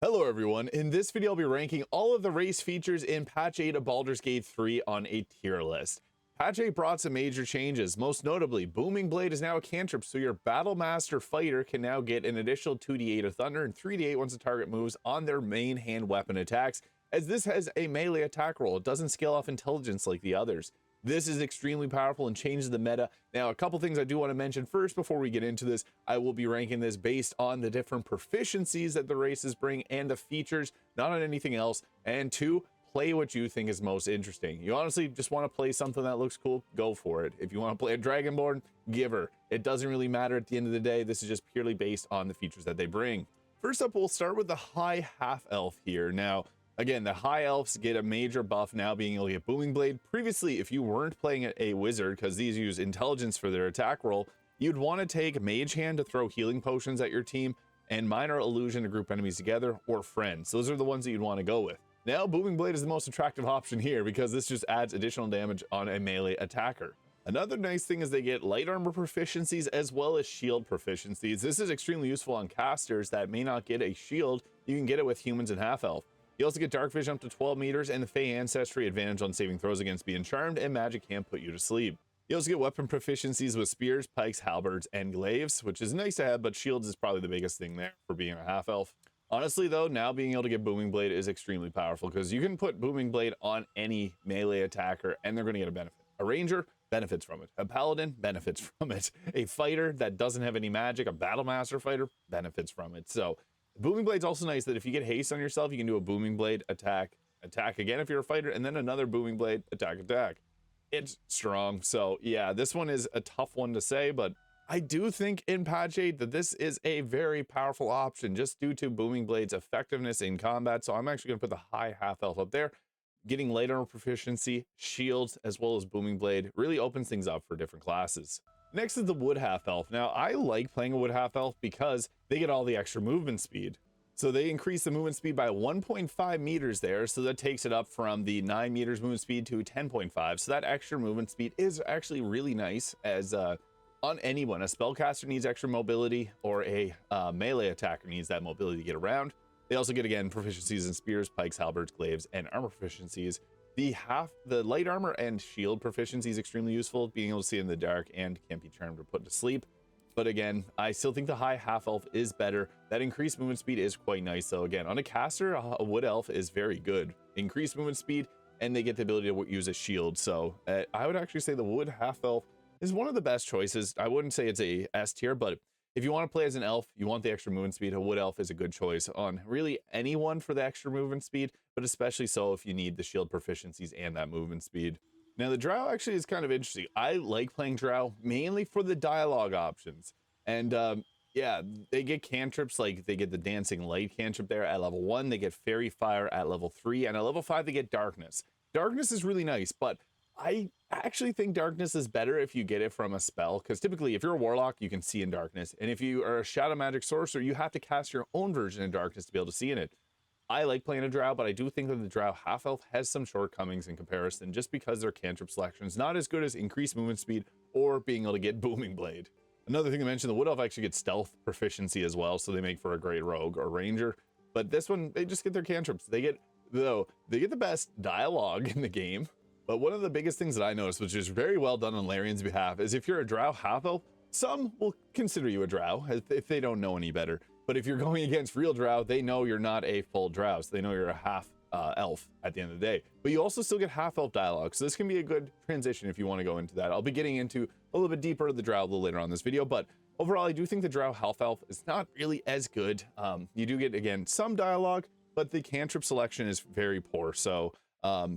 Hello everyone, in this video I'll be ranking all of the race features in patch 8 of Baldur's Gate 3 on a tier list. Patch 8 brought some major changes, most notably Booming Blade is now a cantrip, so your battlemaster fighter can now get an additional 2d8 of thunder and 3d8 once the target moves on their main hand weapon attacks, as this has a melee attack roll. It doesn't scale off intelligence like the others. This is extremely powerful and changes the meta. Now, a couple things I do want to mention first before we get into this. I will be ranking this based on the different proficiencies that the races bring and the features, not on anything else. And two, play what you think is most interesting. You honestly just want to play something that looks cool, go for it. If you want to play a Dragonborn, give her. It doesn't really matter at the end of the day. This is just purely based on the features that they bring. First up, we'll start with the High Half-elf here. Now, again, the High Elves get a major buff now being able to get Booming Blade. Previously, if you weren't playing a wizard, because these use intelligence for their attack roll, you'd want to take Mage Hand to throw healing potions at your team, and Minor Illusion to group enemies together, or Friends. Those are the ones that you'd want to go with. Now, Booming Blade is the most attractive option here, because this just adds additional damage on a melee attacker. Another nice thing is they get light armor proficiencies as well as shield proficiencies. This is extremely useful on casters that may not get a shield. You can get it with humans and half-elf. You also get dark vision up to 12 meters and the Fey Ancestry advantage on saving throws against being charmed, and magic can't put you to sleep. You also get weapon proficiencies with spears, pikes, halberds, and glaives, which is nice to have, but shields is probably the biggest thing there for being a half-elf. Honestly though, now being able to get Booming Blade is extremely powerful because you can put Booming Blade on any melee attacker and they're going to get a benefit. A ranger benefits from it. A paladin benefits from it. A fighter that doesn't have any magic, a battlemaster fighter benefits from it. So Booming Blade's also nice that if you get haste on yourself, you can do a Booming Blade attack again if you're a fighter, and then another Booming Blade attack. It's strong. So yeah, this one is a tough one to say, but I do think in patch 8 that this is a very powerful option just due to Booming Blade's effectiveness in combat. So I'm actually going to put the High Half-elf up there. Getting light armor proficiency, shields, as well as Booming Blade really opens things up for different classes. Next is the Wood Half-elf. Now, I like playing a Wood Half-elf because they get all the extra movement speed. So they increase the movement speed by 1.5 meters there, so that takes it up from the 9 meters movement speed to 10.5. So that extra movement speed is actually really nice as on anyone. A spellcaster needs extra mobility, or a melee attacker needs that mobility to get around. They also get, again, proficiencies in spears, pikes, halberds, glaives, and armor proficiencies. The light armor and shield proficiency is extremely useful, being able to see in the dark and can't be charmed or put to sleep. But again, I still think the High Half-elf is better. That increased movement speed is quite nice. So again, on a caster, a Wood Elf is very good. Increased movement speed, and they get the ability to use a shield. So I would actually say the Wood Half-elf is one of the best choices. I wouldn't say it's a S tier, but if you want to play as an elf, you want the extra movement speed, a Wood Elf is a good choice on really anyone for the extra movement speed, but especially so if you need the shield proficiencies and that movement speed. Now, the Drow actually is kind of interesting. I like playing Drow mainly for the dialogue options. And yeah, they get cantrips, like they get the Dancing Light cantrip there at level 1. They get Fairy Fire at level 3. And at level 5, they get Darkness. Darkness is really nice, but I actually think Darkness is better if you get it from a spell, because typically if you're a Warlock, you can see in darkness. And if you are a Shadow Magic Sorcerer, you have to cast your own version of darkness to be able to see in it. I like playing a Drow, but I do think that the Drow Half-elf has some shortcomings in comparison, just because their cantrip selection is not as good as increased movement speed or being able to get Booming Blade. Another thing to mention, the Wood Elf actually gets stealth proficiency as well, so they make for a great rogue or ranger. But this one, they just get their cantrips. They get the best dialogue in the game. But one of the biggest things that I noticed, which is very well done on Larian's behalf, is if you're a Drow Half-elf, some will consider you a Drow if they don't know any better. But if you're going against real Drow, they know you're not a full Drow, so they know you're a half elf at the end of the day. But you also still get half-elf dialogue, so this can be a good transition if you want to go into that. I'll be getting into a little bit deeper of the Drow a little later on this video, but overall, I do think the Drow Half-elf is not really as good. You do get, again, some dialogue, but the cantrip selection is very poor. So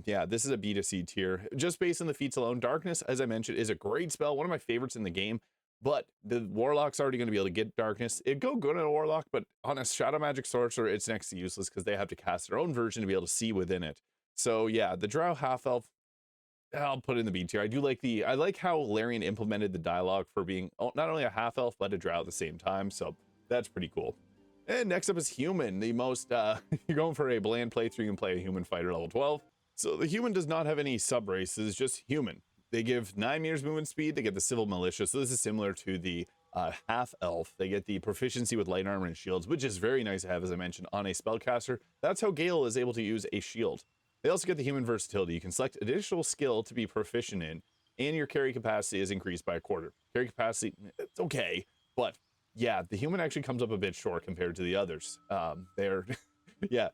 yeah, this is a B to C tier. Just based on the feats alone, Darkness, as I mentioned, is a great spell, one of my favorites in the game. But the Warlock's already going to be able to get Darkness. It'd go good on a Warlock, but on a Shadow Magic Sorcerer, it's next to useless because they have to cast their own version to be able to see within it. So yeah, the Drow Half-elf, I'll put in the B tier. I like how Larian implemented the dialogue for being not only a half-elf, but a Drow at the same time. So that's pretty cool. And next up is Human, the most, you're going for a bland playthrough, you can play a Human fighter level 12. So the Human does not have any sub-races, just Human. They give 9 meters movement speed. They get the Civil Militia. So this is similar to the half-elf, they get the proficiency with light armor and shields, which is very nice to have, as I mentioned, on a spellcaster. That's how Gale is able to use a shield. They also get the human versatility. You can select additional skill to be proficient in, and your carry capacity is increased by a quarter. Carry capacity, it's okay, but yeah, the human actually comes up a bit short compared to the others. They're, yeah,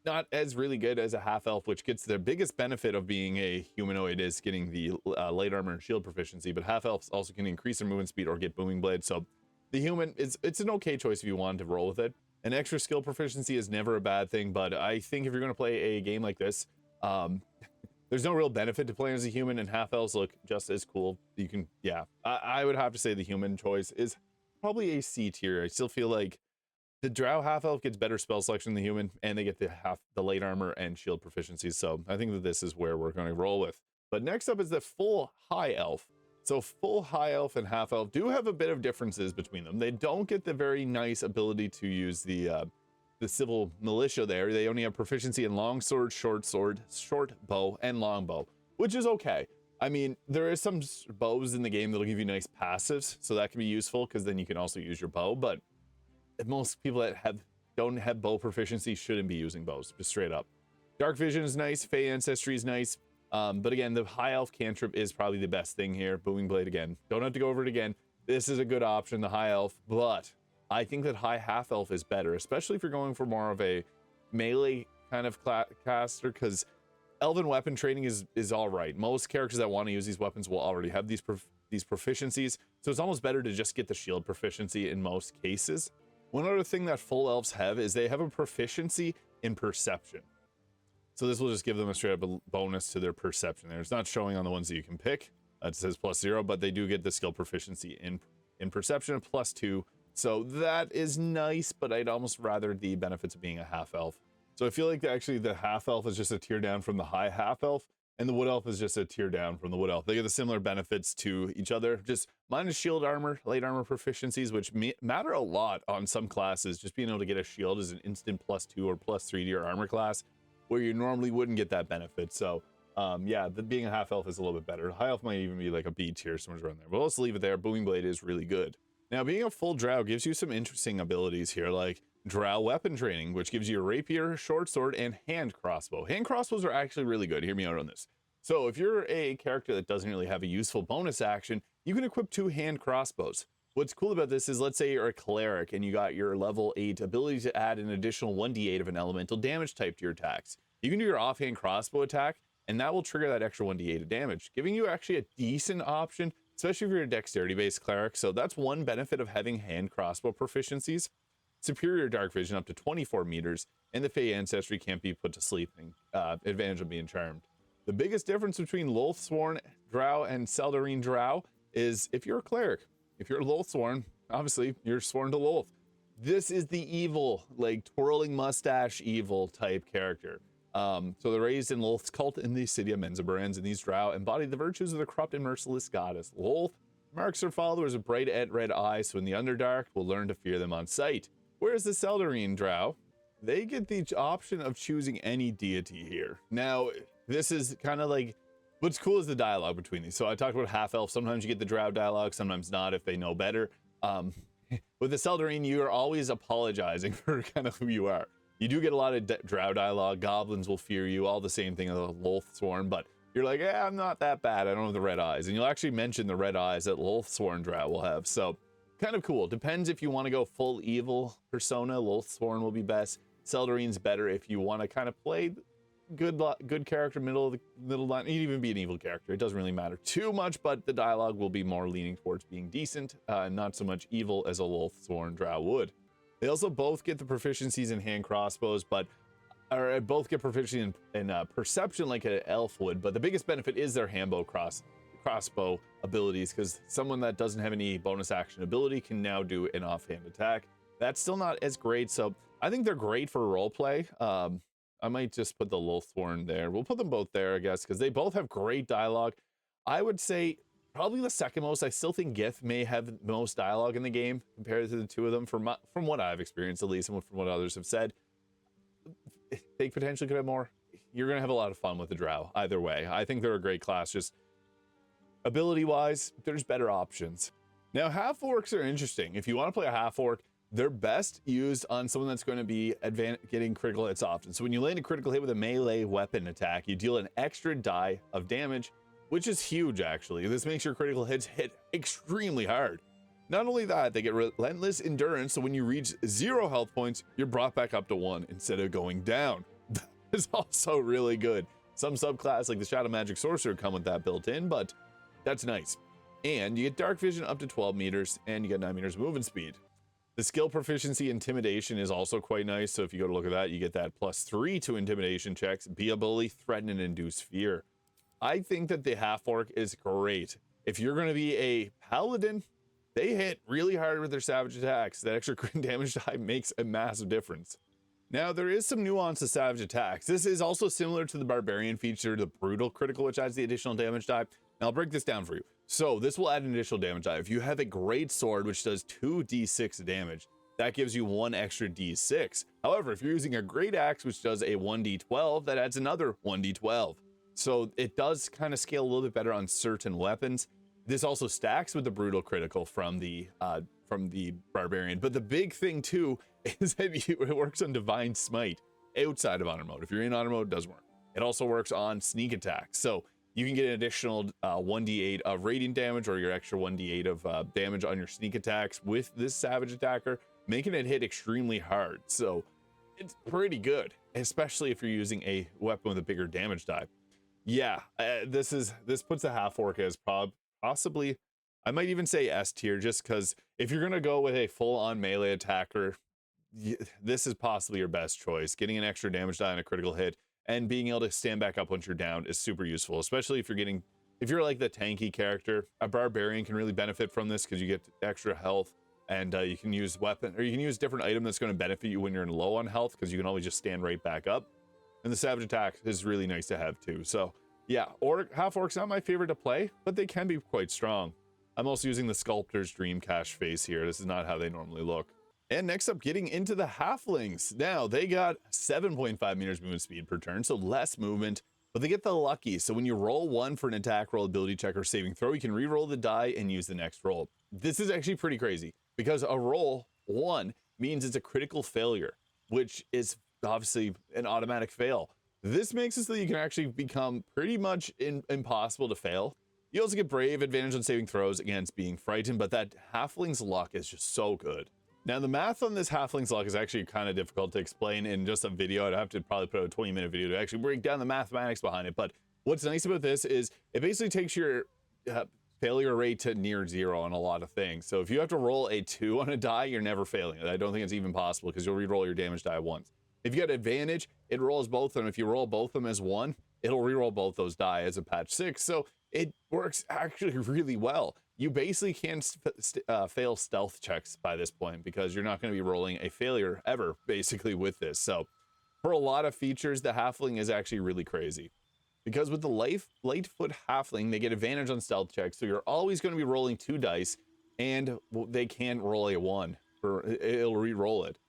not as really good as a half-elf, which gets the biggest benefit of being a humanoid is getting the light armor and shield proficiency, but half-elves also can increase their movement speed or get booming blade. So the human, it's an okay choice if you want to roll with it. An extra skill proficiency is never a bad thing, but I think if you're going to play a game like this, there's no real benefit to playing as a human, and half-elves look just as cool. You can, yeah, I would have to say the human choice is probably a C tier. I still feel like the Drow half-elf gets better spell selection than the human, and they get the light armor and shield proficiencies. So I think that this is where we're going to roll with. But next up is the full high elf. So full high elf and half elf do have a bit of differences between them. They don't get the very nice ability to use the civil militia there. They only have proficiency in long sword, short bow, and long bow, which is okay. I mean, there is some bows in the game that'll give you nice passives, so that can be useful because then you can also use your bow. But most people that don't have bow proficiency shouldn't be using bows, just straight up. Dark vision is nice, Fey ancestry is nice, but again, the high elf cantrip is probably the best thing here. Booming blade again. Don't have to go over it again. This is a good option, the high elf, but I think that high half elf is better, especially if you're going for more of a melee kind of caster, because elven weapon training is all right. Most characters that want to use these weapons will already have these proficiencies, so it's almost better to just get the shield proficiency in most cases. One other thing that full elves have is they have a proficiency in perception. So this will just give them a straight up bonus to their perception there. It's not showing on the ones that you can pick. It says +0, but they do get the skill proficiency in perception of +2. So that is nice, but I'd almost rather the benefits of being a half elf. So I feel like actually the half elf is just a tier down from the high half elf, and the wood elf is just a tier down from the wood elf. They get the similar benefits to each other, just minus shield armor, light armor proficiencies, which matter a lot on some classes. Just being able to get a shield is an instant +2 or +3 to your armor class, where you normally wouldn't get that benefit. So yeah, being a half elf is a little bit better. High elf might even be like a B tier, somewhere around there. But let's leave it there. Booming blade is really good. Now, being a full drow gives you some interesting abilities here, like drow weapon training, which gives you a rapier, short sword, and hand crossbow. Hand crossbows are actually really good. Hear me out on this. So if you're a character that doesn't really have a useful bonus action, you can equip 2 hand crossbows. What's cool about this is, let's say you're a cleric and you got your level 8 ability to add an additional 1d8 of an elemental damage type to your attacks. You can do your offhand crossbow attack, and that will trigger that extra 1d8 of damage, giving you actually a decent option, especially if you're a dexterity-based cleric. So that's one benefit of having hand crossbow proficiencies. Superior dark vision up to 24 meters, and the Fey ancestry can't be put to sleep, advantage of being charmed. The biggest difference between Lolth-Sworn Drow and Seldarine Drow is if you're a cleric. If you're Lolth-Sworn, obviously you're sworn to Lolth. This is the evil, like twirling mustache evil type character. So they're raised in Lolth's cult in the city of Menzoberranz, and these Drow embody the virtues of the corrupt and merciless goddess. Lolth marks her followers with bright red eyes, so in the Underdark will learn to fear them on sight. Whereas the Seldarine Drow, they get the option of choosing any deity here. Now, this is kind of like, what's cool is the dialogue between these. So I talked about half-elf. Sometimes you get the drow dialogue, sometimes not if they know better. With the Seldarine, you are always apologizing for kind of who you are. You do get a lot of drow dialogue. Goblins will fear you, all the same thing as Lolth-Sworn, but you're like, yeah, I'm not that bad. I don't have the red eyes. And you'll actually mention the red eyes that Lolth-Sworn Drow will have. So kind of cool. Depends if you want to go full evil persona. Lolth-Sworn will be best. Seldarine's better if you want to kind of play good character, middle line. You'd even be an evil character. It doesn't really matter too much, but the dialogue will be more leaning towards being decent, not so much evil as a Lolth-Sworn Drow would. They also both get the proficiencies in hand crossbows, or both get proficiency in perception like an elf would, but the biggest benefit is their handbow crossbow abilities, because someone that doesn't have any bonus action ability can now do an offhand attack. That's still not as great, so I think they're great for roleplay. I might just put the Lolth-Sworn there. We'll put them both there, I guess, because they both have great dialogue. I would say probably the second most. I still think Gith may have the most dialogue in the game compared to the two of them, from what I've experienced at least, and from what others have said. They potentially could have more. You're going to have a lot of fun with the Drow either way. I think they're a great class. Just ability-wise, there's better options. Now, half-orcs are interesting. If you want to play a half-orc, they're best used on someone that's going to be getting critical hits often. So when you land a critical hit with a melee weapon attack, you deal an extra die of damage, which is huge, actually. This makes your critical hits hit extremely hard. Not only that, they get relentless endurance, so when you reach 0 health points, you're brought back up to 1 instead of going down. That is also really good. Some subclass like the Shadow Magic Sorcerer come with that built in, but that's nice. And you get dark vision up to 12 meters, and you get 9 meters movement speed. The skill proficiency intimidation is also quite nice, so if you go to look at that, you get that +3 to intimidation checks, be a bully, threaten, and induce fear. I think that the half-orc is great. If you're going to be a paladin, they hit really hard with their savage attacks. That extra crit damage die makes a massive difference. Now, there is some nuance to savage attacks. This is also similar to the barbarian feature, the brutal critical, which adds the additional damage die. Now, I'll break this down for you. So this will add an additional damage die. If you have a great sword, which does 2d6 damage, that gives you 1 extra d6. However, if you're using a great axe, which does a 1d12, that adds another 1d12. So it does kind of scale a little bit better on certain weapons. This also stacks with the brutal critical from the barbarian. But the big thing too is that it works on divine smite outside of honor mode. If you're in honor mode, it doesn't work. It also works on sneak attacks. So you can get an additional 1d8 of radiant damage, or your extra 1d8 of damage on your sneak attacks with this savage attacker, making it hit extremely hard. So it's pretty good, especially if you're using a weapon with a bigger damage die. Yeah, this puts a half-orc as possibly, I might even say S tier, just because if you're gonna go with a full-on melee attacker, this is possibly your best choice. Getting an extra damage die on a critical hit and being able to stand back up once you're down is super useful, especially if you're like the tanky character. A barbarian can really benefit from this because you get extra health, and you can use different item that's going to benefit you when you're low on health, because you can always just stand right back up. And the savage attack is really nice to have too. So yeah, half-orc's not my favorite to play, but they can be quite strong. I'm also using the Sculptor's Dream Cache face here. This is not how they normally look. And next up, getting into the halflings. Now, they got 7.5 meters movement speed per turn, so less movement, but they get the lucky. So when you roll 1 for an attack roll, ability check, or saving throw, you can re-roll the die and use the next roll. This is actually pretty crazy, because a roll 1 means it's a critical failure, which is obviously an automatic fail. This makes it so that you can actually become pretty much impossible to fail. You also get brave, advantage on saving throws against being frightened, but that halfling's luck is just so good. Now, the math on this halfling's luck is actually kind of difficult to explain in just a video. I'd have to probably put out a 20-minute video to actually break down the mathematics behind it. But what's nice about this is it basically takes your failure rate to near 0 on a lot of things. So if you have to roll a 2 on a die, you're never failing it. I don't think it's even possible, because you'll re-roll your damage die once. If you get advantage, it rolls both of them. If you roll both of them as 1, it'll re-roll both those die as a patch 6. So it works actually really well. You basically can't fail stealth checks by this point, because you're not going to be rolling a failure ever, basically, with this. So for a lot of features, the halfling is actually really crazy, because with the Lightfoot Halfling, they get advantage on stealth checks. So you're always going to be rolling 2 dice, and they can't roll a 1, or it'll re-roll it.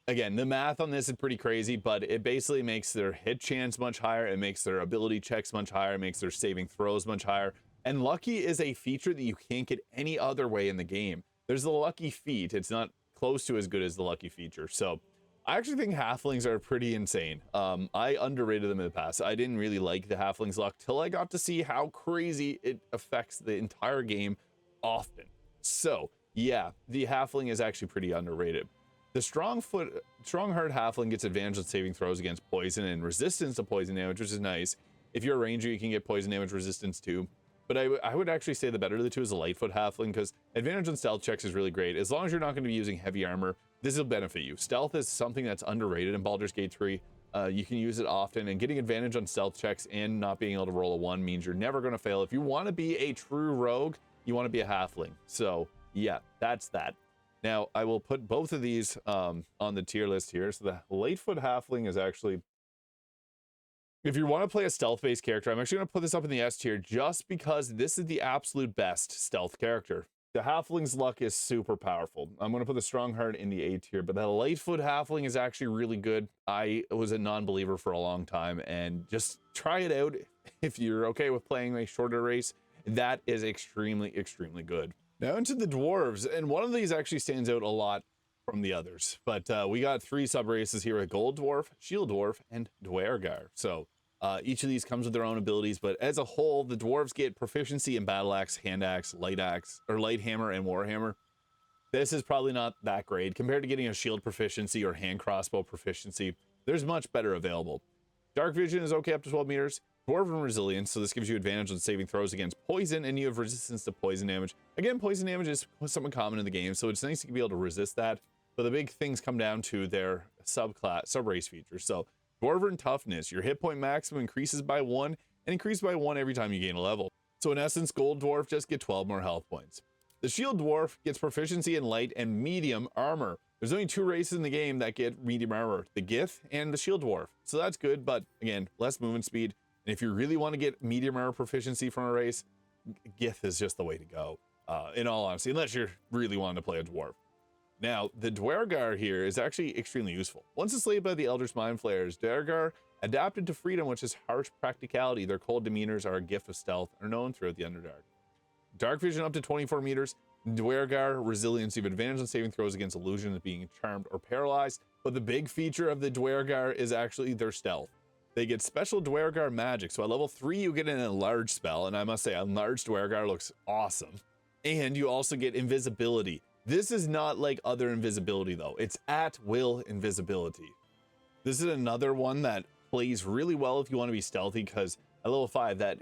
Again, the math on this is pretty crazy, but it basically makes their hit chance much higher. It makes their ability checks much higher. It makes their saving throws much higher. And lucky is a feature that you can't get any other way in the game. There's the lucky feat. It's not close to as good as the lucky feature. So I actually think halflings are pretty insane. I underrated them in the past. I didn't really like the halflings luck till I got to see how crazy it affects the entire game often. So yeah, the halfling is actually pretty underrated. The Strongheart Halfling gets advantage on saving throws against poison and resistance to poison damage, which is nice. If you're a ranger, you can get poison damage resistance too. But I would actually say the better of the two is the Lightfoot Halfling, because advantage on stealth checks is really great. As long as you're not going to be using heavy armor, this will benefit you. Stealth is something that's underrated in Baldur's Gate 3. You can use it often, and getting advantage on stealth checks and not being able to roll a 1 means you're never going to fail. If you want to be a true rogue, you want to be a halfling. So yeah, that's that. Now, I will put both of these on the tier list here. So the Lightfoot Halfling is actually, if you want to play a stealth-based character, I'm actually going to put this up in the S tier just because this is the absolute best stealth character. The Halfling's luck is super powerful. I'm going to put the Strongheart in the A tier, but the Lightfoot Halfling is actually really good. I was a non-believer for a long time, and just try it out if you're okay with playing a shorter race. That is extremely, extremely good. Now into the dwarves, and one of these actually stands out a lot from the others. But we got 3 sub-races here: a Gold Dwarf, Shield Dwarf, and Duergar. So each of these comes with their own abilities, but as a whole, the dwarves get proficiency in battle axe, hand axe, or light hammer, and warhammer. This is probably not that great compared to getting a shield proficiency or hand crossbow proficiency. There's much better available. Dark vision is okay up to 12 meters. Dwarven resilience, so this gives you advantage on saving throws against poison, and you have resistance to poison damage. Again, poison damage is somewhat common in the game, so it's nice to be able to resist that. But the big things come down to their sub-race features. So Dwarven toughness, your hit point maximum increases by 1 and increases by 1 every time you gain a level. So in essence, Gold Dwarf just get 12 more health points. The Shield Dwarf gets proficiency in light and medium armor. There's only 2 races in the game that get medium armor, the Gith and the Shield Dwarf. So that's good, but again, less movement speed. And if you really want to get medium armor proficiency from a race, Gith is just the way to go, in all honesty, unless you're really wanting to play a dwarf. Now, the Duergar here is actually extremely useful. Once enslaved by the Eldritch Mind Flayers, Duergar adapted to freedom, which is harsh practicality. Their cold demeanors are a gift of stealth, are known throughout the Underdark. Dark vision up to 24 meters. Duergar resilience, you have advantage on saving throws against illusions, being charmed or paralyzed. But the big feature of the Duergar is actually their stealth. They get special Duergar magic. So at level 3, you get an enlarged spell, and I must say, enlarged Duergar looks awesome. And you also get invisibility. This is not like other invisibility though. It's at will invisibility. This is another one that plays really well if you want to be stealthy, because at level 5, that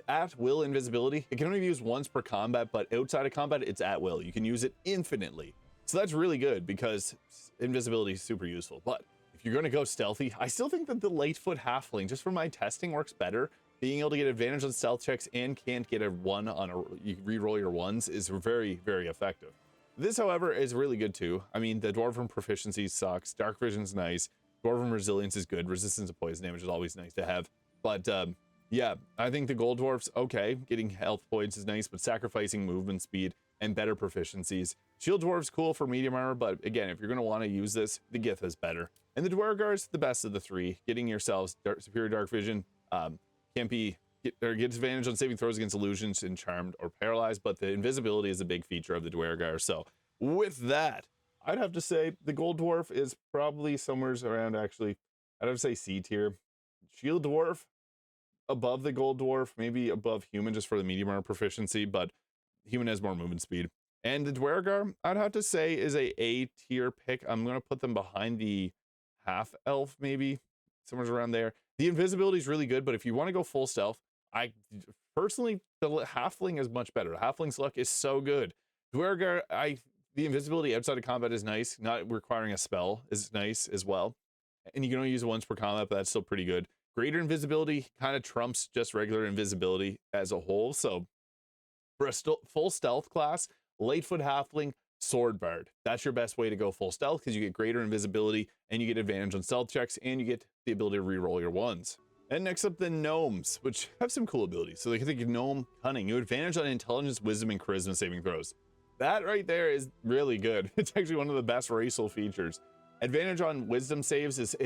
at will invisibility, it can only be used once per combat, but outside of combat, it's at will. You can use it infinitely. So that's really good because invisibility is super useful. But if you're going to go stealthy, I still think that the Lightfoot Halfling, just for my testing, works better. Being able to get advantage on stealth checks and can't get a 1 on you re-roll your 1s is very, very effective. This, however, is really good too. I mean, the Dwarven proficiency sucks. Dark vision's nice. Dwarven resilience is good. Resistance to poison damage is always nice to have. But yeah, I think the Gold Dwarf's okay. Getting health points is nice, but sacrificing movement speed and better proficiencies. Shield Dwarf's cool for medium armor, but again, if you're going to want to use this, the Gith is better. And the Duergar's the best of the 3. Getting yourselves superior dark vision gets advantage on saving throws against illusions and charmed or paralyzed, but the invisibility is a big feature of the Duergar. So with that, I'd have to say the Gold Dwarf is probably somewhere around, actually, I'd have to say C tier. Shield Dwarf above the Gold Dwarf, maybe above Human just for the medium armor proficiency, but Human has more movement speed. And the Duergar, I'd have to say, is a tier pick. I'm going to put them behind the Half-elf, maybe somewhere around there. The invisibility is really good, but if you want to go full stealth, I personally, the Halfling is much better. Halfling's luck is so good. Duergar, the invisibility outside of combat is nice. Not requiring a spell is nice as well. And you can only use it once per combat, but that's still pretty good. Greater invisibility kind of trumps just regular invisibility as a whole. So for a full stealth class, Lightfoot Halfling, Sword Bard. That's your best way to go full stealth, because you get greater invisibility and you get advantage on stealth checks and you get the ability to reroll your 1s. And next up, the Gnomes, which have some cool abilities. So they can think of Gnome Cunning. You have advantage on intelligence, wisdom, and charisma saving throws. That right there is really good. It's actually one of the best racial features. Advantage on wisdom saves is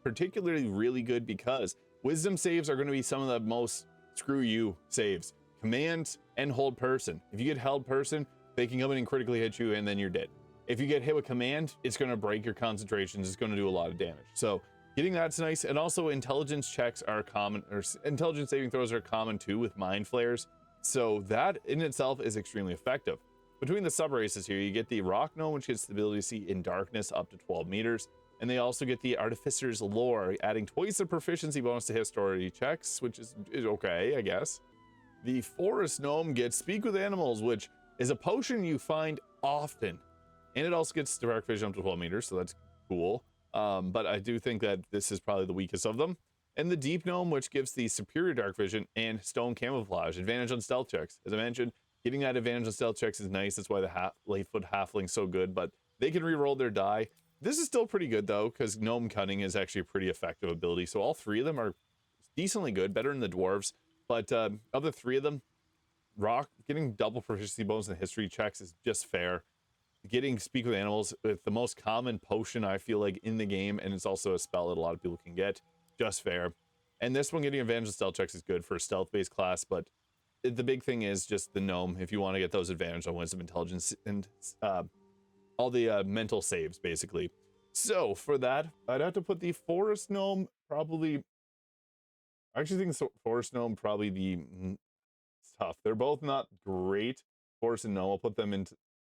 particularly really good because wisdom saves are going to be some of the most screw you saves. Command and hold person. If you get held person, they can come in and critically hit you and then you're dead. If you get hit with command, it's going to break your concentrations. It's going to do a lot of damage. So getting that's nice. And also intelligence checks are common, or intelligence saving throws are common too with mind flayers. So that in itself is extremely effective. Between the sub races here, you get the Rock Gnome, which gets the ability to see in darkness up to 12 meters. And they also get the Artificer's Lore, adding twice the proficiency bonus to history checks, which is okay, I guess. The Forest Gnome gets Speak with Animals, which is a potion you find often. And it also gets Dark Vision up to 12 meters, so that's cool. But I do think that this is probably the weakest of them. And the Deep Gnome, which gives the superior Dark Vision and Stone Camouflage, advantage on stealth checks. As I mentioned, getting that advantage on stealth checks is nice. That's why the Lightfoot Halfling's so good, but they can re-roll their die. This is still pretty good though, because Gnome Cunning is actually a pretty effective ability. So all 3 of them are decently good, better than the dwarves. But of the 3 of them, getting double proficiency bonus in history checks is just fair. Getting Speak with Animals with the most common potion I feel like in the game, and it's also a spell that a lot of people can get, just fair. And this one, getting advantage on stealth checks is good for a stealth based class, but the big thing is just the gnome, if you want to get those advantage on wisdom, intelligence, and all the mental saves, basically. So for that, I'd have to put the forest gnome probably. I actually think forest gnome probably it's tough. They're both not great. Forest and gnome, I'll put them into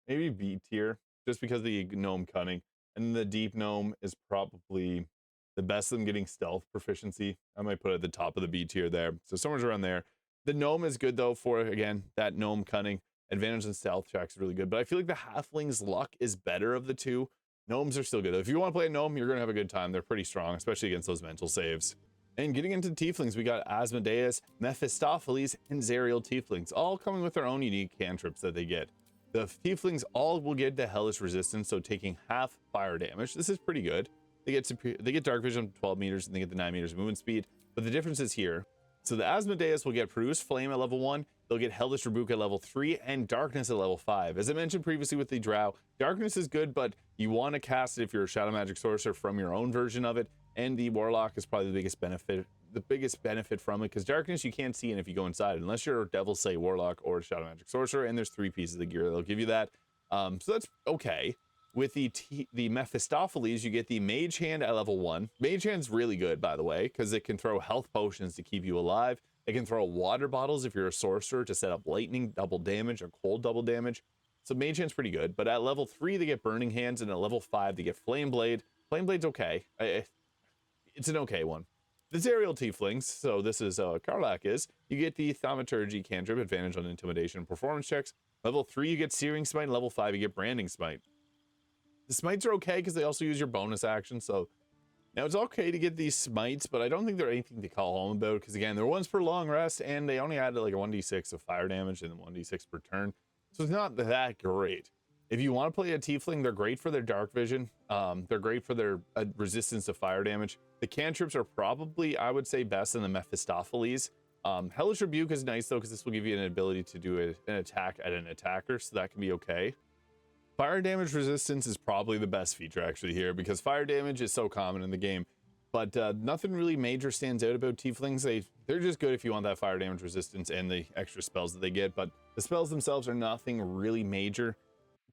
maybe B tier, just because of the gnome cunning. And the deep gnome is probably the best of them getting stealth proficiency. I might put it at the top of the B tier there. So somewhere around there. The gnome is good though for, again, that gnome cunning. Advantage in stealth checks is really good. But I feel like the halfling's luck is better of the two. Gnomes are still good. If you want to play a gnome, you're going to have a good time. They're pretty strong, especially against those mental saves. And getting into tieflings, we got Asmodeus, Mephistopheles, and Zariel Tieflings, all coming with their own unique cantrips that they get. The tieflings all will get the hellish resistance, so taking half fire damage. This is pretty good. They get dark vision 12 meters, and they get the 9 meters of movement speed. But the difference is here. So the Asmodeus will get Produce Flame at level 1, they'll get Hellish Rebuke at level 3, and Darkness at level 5. As I mentioned previously with the Drow, Darkness is good, but you want to cast it if you're a Shadow Magic Sorcerer from your own version of it, and the Warlock is probably the biggest benefit from it, because Darkness you can't see in if you go inside, unless you're a Devil Slay Warlock or a Shadow Magic Sorcerer, and there's 3 pieces of gear that'll give you that. So that's okay. With the Mephistopheles, you get the Mage Hand at level 1. Mage Hand's really good, by the way, because it can throw health potions to keep you alive. It can throw water bottles if you're a sorcerer to set up lightning double damage or cold double damage. So Mage Hand's pretty good. But at level 3, they get Burning Hands, and at level 5, they get Flame Blade. Flame Blade's okay. It's an okay one. The Zariel Tieflings, so this is Karlak is, you get the Thaumaturgy cantrip, advantage on intimidation and performance checks. Level 3, you get Searing Smite, and level 5, you get Branding Smite. The smites are okay because they also use your bonus action, so now it's okay to get these smites, but I don't think they're anything to call home about, because again, they're ones per long rest, and they only add like a 1d6 of fire damage and 1d6 per turn, so it's not that great. If you want to play a tiefling, they're great for their dark vision. They're great for their resistance to fire damage. The cantrips are probably, I would say, best in the Mephistopheles. Hellish Rebuke is nice though, because this will give you an ability to do an attack at an attacker, so that can be okay. Fire damage resistance is probably the best feature actually here, because fire damage is so common in the game, but nothing really major stands out about tieflings. They're just good if you want that fire damage resistance and the extra spells that they get, but the spells themselves are nothing really major.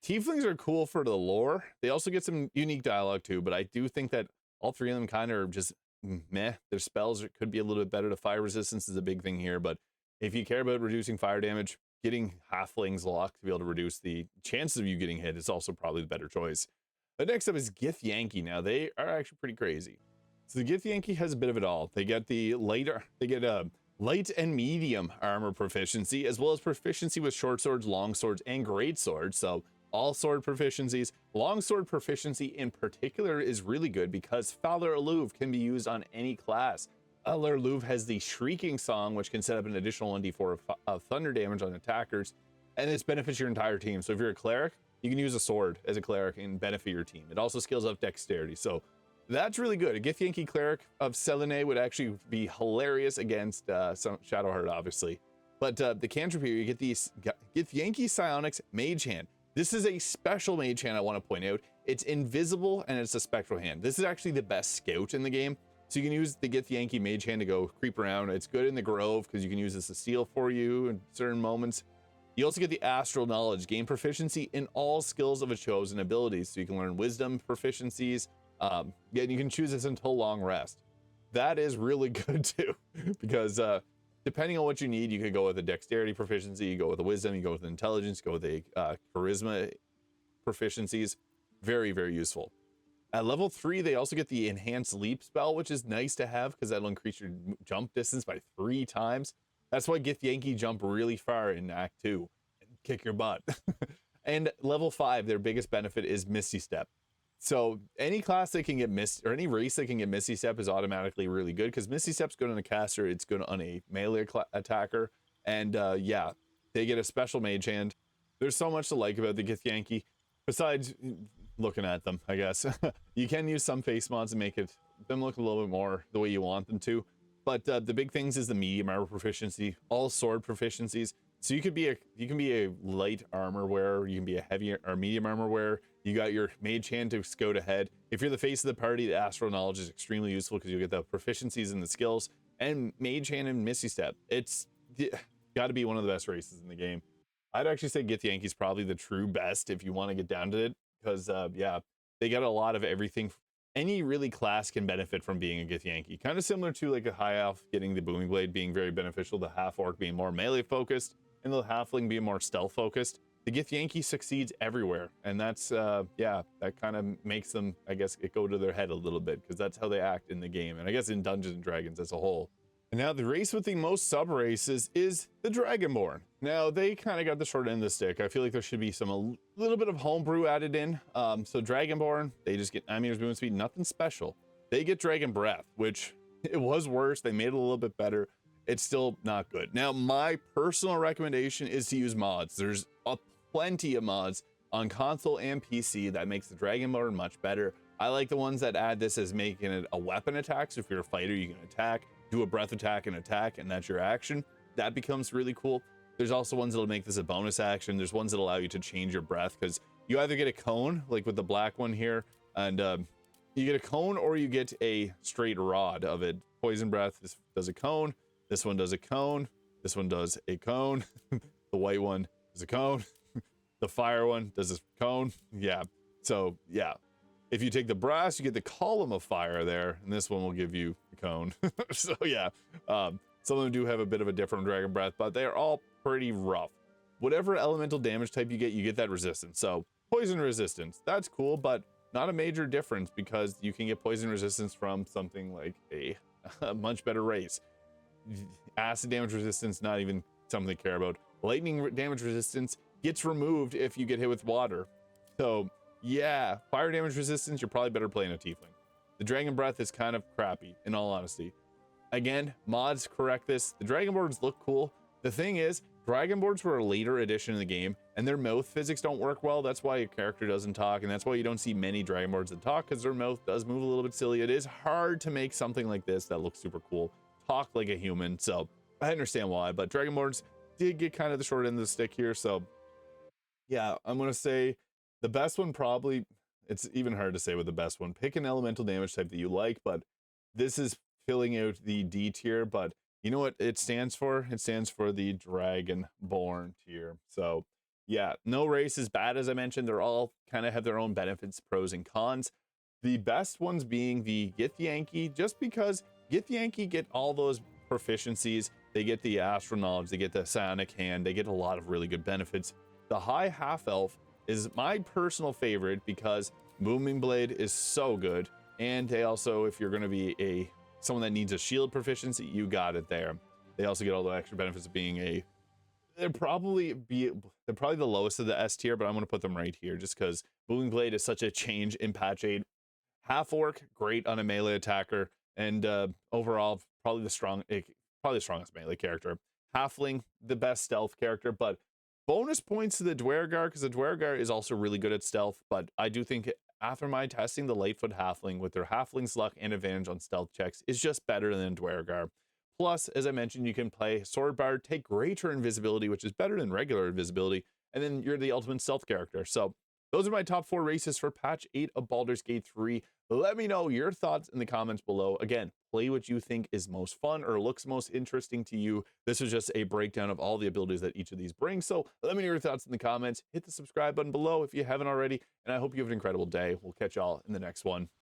Tieflings are cool for the lore. They also get some unique dialogue too, but I do think that all 3 of them kind of are just meh. Their spells could be a little bit better. The fire resistance is a big thing here, but if you care about reducing fire damage, getting halflings luck to be able to reduce the chances of you getting hit is also probably the better choice. But next up is Githyanki. Now they are actually pretty crazy. So the Githyanki has a bit of it all. They get light and medium armor proficiency, as well as proficiency with short swords, long swords, and great swords. So all sword proficiencies. Long sword proficiency in particular is really good because Fowler Alluve can be used on any class. Fowler Alluve has the Shrieking Song, which can set up an additional 1d4 of thunder damage on attackers, and this benefits your entire team. So if you're a cleric, you can use a sword as a cleric and benefit your team. It also scales up dexterity, so that's really good. A Githyanki cleric of Selene would actually be hilarious against some Shadowheart, obviously. But the cantrip here, you get these Githyanki Psionics Mage Hand. This is a special mage hand I want to point out. It's invisible and it's a spectral hand. This is actually the best scout in the game. So you can use the Githyanki mage hand to go creep around. It's good in the Grove because you can use this to steal for you in certain moments. You also get the Astral Knowledge, gain proficiency in all skills of a chosen abilities. So you can learn wisdom proficiencies. And you can choose this until long rest. That is really good too, because depending on what you need, you could go with a dexterity proficiency, you go with a wisdom, you go with intelligence, go with a charisma proficiencies. Very, very useful. At level 3, they also get the enhanced leap spell, which is nice to have because that'll increase your jump distance by 3 times. That's why Githyanki jump really far in Act 2 and kick your butt. And level 5, their biggest benefit is Misty Step. So any class that can get or any race that can get Misty Step is automatically really good, because Misty Step's good on a caster, it's good on a melee attacker, and yeah, they get a special mage hand. There's so much to like about the Githyanki, besides looking at them, I guess. You can use some face mods and make them look a little bit more the way you want them to, but the big things is the medium armor proficiency, all sword proficiencies. So you can be a light armor wearer, you can be a heavy or medium armor wearer. You got your mage hand to scout ahead. If you're the face of the party, the Astral Knowledge is extremely useful because you get the proficiencies and the skills, and mage hand and Misty Step. If got to be one of the best races in the game. I'd actually say Githyanki is probably the true best if you want to get down to it, because yeah, they get a lot of everything. Any really class can benefit from being a Githyanki. Kind of similar to like a high elf getting the booming blade being very beneficial, the half orc being more melee focused, and the halfling being more stealth focused. The Githyanki succeeds everywhere, and that's yeah, that kind of makes them, I guess, it go to their head a little bit, because that's how they act in the game, and I guess in Dungeons and Dragons as a whole. And now the race with the most sub races is the Dragonborn. Now they kind of got the short end of the stick. I feel like there should be some a little bit of homebrew added in. So Dragonborn, they just get 9 meters movement speed, nothing special. They get Dragon Breath, which it was worse. They made it a little bit better. It's still not good. Now my personal recommendation is to use mods. There's plenty of mods on console and PC that makes the Dragonborn much better. I like the ones that add this as making it a weapon attack. So if you're a fighter, you can attack, do a breath attack and attack, and that's your action. That becomes really cool. There's also ones that'll make this a bonus action. There's ones that allow you to change your breath, because you either get a cone, like with the black one here, and you get a cone, or you get a straight rod of it. Poison breath, this does a cone, this one does a cone, this one does a cone, the white one does a cone, the fire one does a cone. Yeah, so yeah. If you take the brass, you get the column of fire there, and this one will give you the cone. So yeah, some of them do have a bit of a different dragon breath, but they are all pretty rough. Whatever elemental damage type you get that resistance. So poison resistance, that's cool, but not a major difference, because you can get poison resistance from something like a much better race. Acid damage resistance, not even something to care about. Lightning damage resistance gets removed if you get hit with water. So yeah, fire damage resistance, you're probably better playing a tiefling. The dragon breath is kind of crappy, in all honesty. Again, mods correct this. The dragonborns look cool. The thing is, dragonborns were a later addition in the game, and their mouth physics don't work well. That's why your character doesn't talk, and that's why you don't see many dragonborns that talk, because their mouth does move a little bit silly. It is hard to make something like this that looks super cool talk like a human, so I understand why. But dragonborns did get kind of the short end of the stick here, so yeah, I'm gonna say the best one, probably, it's even hard to say with the best one. Pick an elemental damage type that you like, but this is filling out the D tier. But you know what it stands for? It stands for the Dragonborn tier. So yeah, no race is bad, as I mentioned. They're all kind of have their own benefits, pros and cons. The best ones being the Githyanki, just because Githyanki get all those proficiencies. They get the astral knowledge, they get the psionic hand, they get a lot of really good benefits. The high half-elf is my personal favorite, because booming blade is so good, and they also, if you're going to be someone that needs a shield proficiency, you got it there. They also get all the extra benefits of being they're probably the lowest of the S tier, but I'm going to put them right here just because booming blade is such a change in patch 8. Half-Orc, great on a melee attacker, and overall probably the strongest melee character. Halfling, the best stealth character, but bonus points to the Duergar, because the Duergar is also really good at stealth. But I do think after my testing, the Lightfoot Halfling with their Halfling's luck and advantage on stealth checks is just better than Duergar. Plus, as I mentioned, you can play Sword Bard, take greater invisibility, which is better than regular invisibility, and then you're the ultimate stealth character. So those are my top 4 races for patch 8 of Baldur's Gate 3. Let me know your thoughts in the comments below. Again, play what you think is most fun or looks most interesting to you. This is just a breakdown of all the abilities that each of these brings. So let me know your thoughts in the comments. Hit the subscribe button below if you haven't already. And I hope you have an incredible day. We'll catch y'all in the next one.